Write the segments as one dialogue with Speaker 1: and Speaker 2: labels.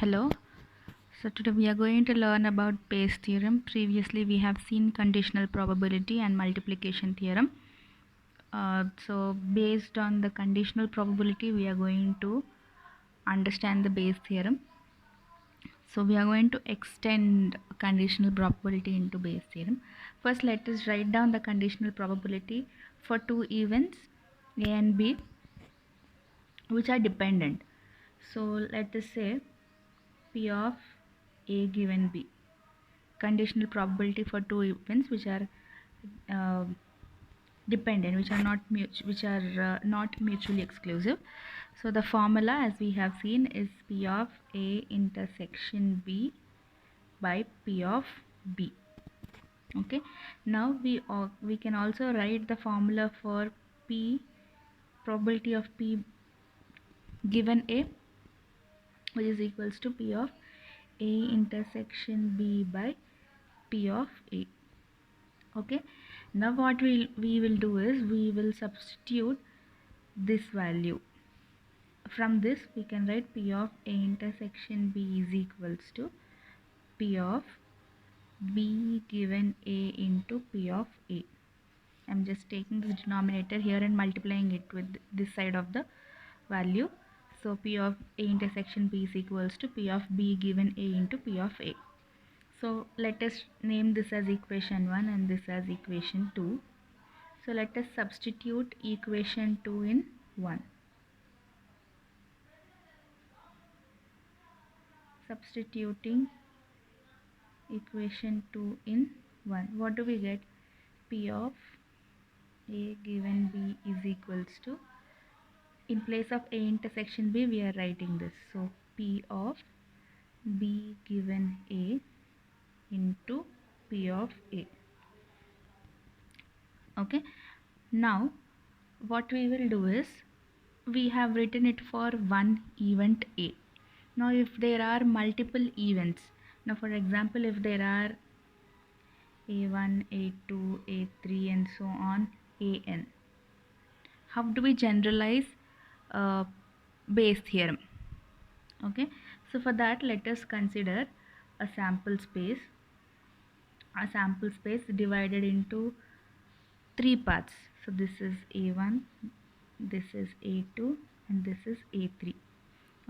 Speaker 1: Hello. So today we are going to learn about Bayes' theorem. Previously we have seen conditional probability and multiplication theorem. So based on the conditional probability we are going to understand the Bayes' theorem. So we are going to extend conditional probability into Bayes' theorem. First let us write down the conditional probability for two events A and B which are dependent. So let us say P of A given B. Conditional probability for two events which are uh, dependent, which are not mutually exclusive. So the formula, as we have seen, is P of A intersection B by P of B. Okay. Now we can also write the formula for P probability of P given A, which is equals to P of A intersection B by P of A. Okay, now what we will do is we will substitute this value. From this we can write P of A intersection B is equals to P of B given A into P of A. I'm just taking this denominator here and multiplying it with this side of the value. So P of A intersection B is equals to P of B given A into P of A. So let us name this as equation 1 and this as equation 2. So let us substitute equation 2 in 1. Substituting equation 2 in 1. What do we get? P of A given B is equals to, in place of A intersection B we are writing this. So P of B given A into P of A. Okay. Now what we will do is we have written it for one event A. Now if there are multiple events, now for example if there are A1, A2, A3 and so on AN, how do we generalize Bayes theorem? Okay, so for that let us consider a sample space divided into three parts. So this is A1, this is A2 and this is A3.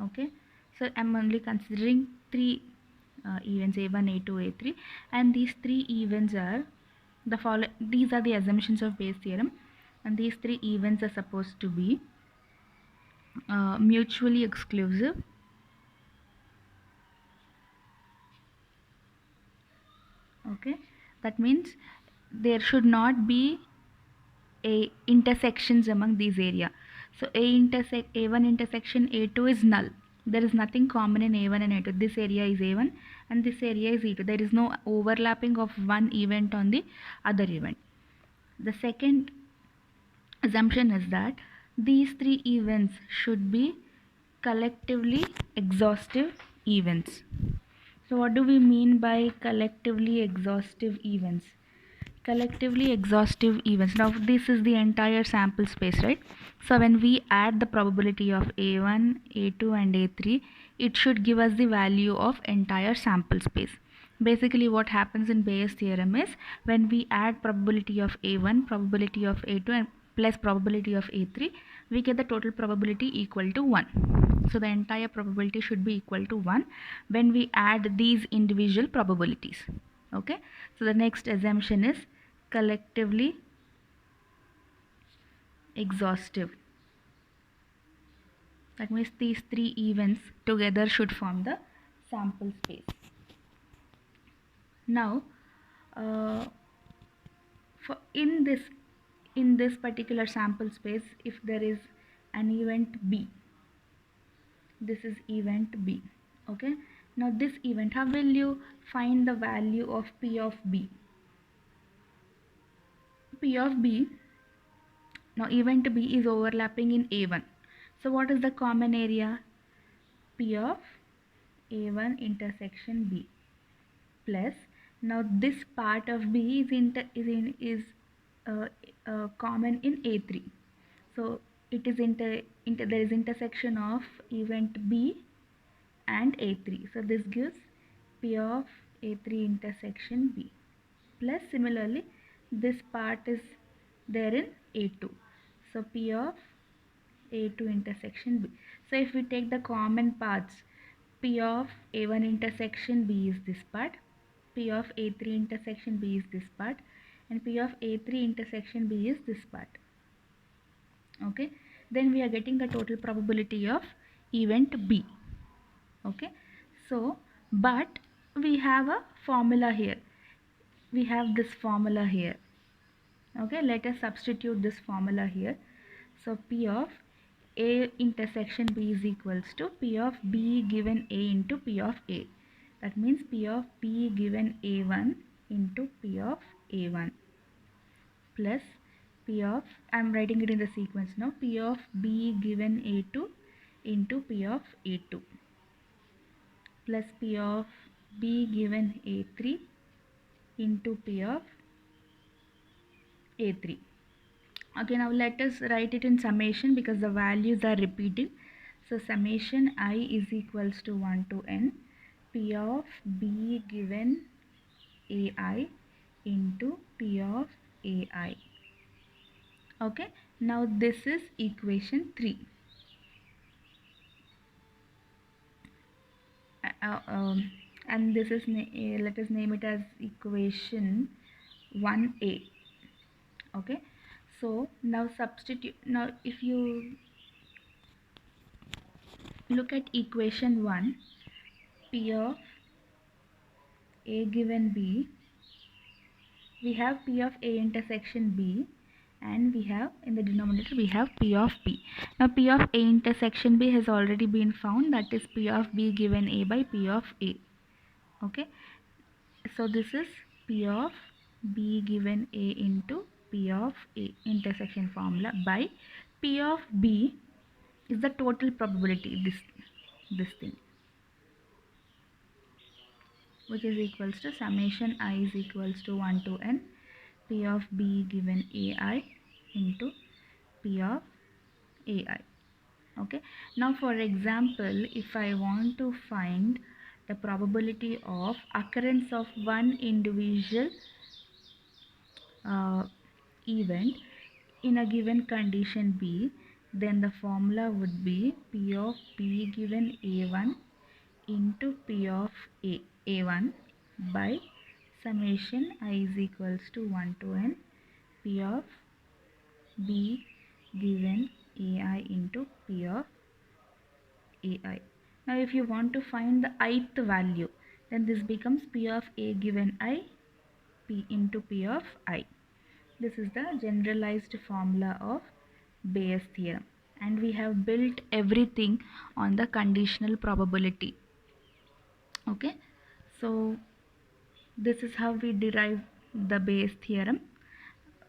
Speaker 1: Okay, so I'm only considering three events A1, A2, A3, and these three events are the follow. These are the assumptions of Bayes theorem, and these three events are supposed to be mutually exclusive, okay, that means there should not be a intersections among these area. So A1 intersection A2 is null. There is nothing common in A1 and A2. This area is A1 and this area is E2. There is no overlapping of one event on the other event. The second assumption is that these three events should be collectively exhaustive events. So what do we mean by collectively exhaustive events? Collectively exhaustive events. Now this is the entire sample space, right? So when we add the probability of A1, A2 and A3, it should give us the value of entire sample space. Basically what happens in Bayes theorem is when we add probability of A1, probability of A2 and plus probability of A3, we get the total probability equal to 1. So the entire probability should be equal to 1 when we add these individual probabilities. Okay, so the next assumption is collectively exhaustive. That means these three events together should form the sample space. Now for in this particular sample space, if there is an event B, this is event B. Okay, now this event, how will you find the value of P of B? P of B, now event B is overlapping in A1. So what is the common area? P of A1 intersection B plus, now this part of B is common in A3. So it is there is intersection of event B and A3. So this gives P of A3 intersection B. Plus similarly, this part is there in A2. So P of A2 intersection B. So if we take the common parts, P of A1 intersection B is this part, P of A3 intersection B is this part, and P of A3 intersection B is this part. Okay, then we are getting the total probability of event B. Okay, so but we have a formula here. We have this formula here. Okay, let us substitute this formula here. So P of A intersection B is equals to P of B given A into P of A. That means P of B given A1 into P of A1 plus P of, I'm writing it in the sequence now, P of B given A2 into P of A2 plus P of B given A3 into P of A3. Okay, now let us write it in summation because the values are repeating. So summation I is equals to 1 to n P of B given AI into P of AI. Okay, now this is equation 3. And this is, let us name it as equation 1a. Okay, so now substitute, now if you look at equation 1, P of A given B, we have P of A intersection B, and we have in the denominator we have P of B. Now P of A intersection B has already been found, that is P of B given A by P of A. Okay, so this is P of B given A into P of A intersection formula by P of B is the total probability, this thing, which is equals to summation I is equals to 1 to n P of B given AI into P of AI. Okay, now for example, if I want to find the probability of occurrence of one individual event in a given condition B, then the formula would be P of B given A1 into P of A1 by summation I is equals to 1 to n P of B given AI into P of AI. Now if you want to find the ith value, then this becomes P of A given I P into P of I. This is the generalized formula of Bayes theorem, and we have built everything on the conditional probability. Okay, so this is how we derive the Bayes theorem.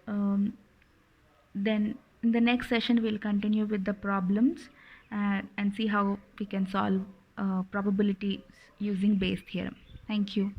Speaker 1: Then in the next session we'll continue with the problems and see how we can solve probabilities using Bayes theorem. Thank you.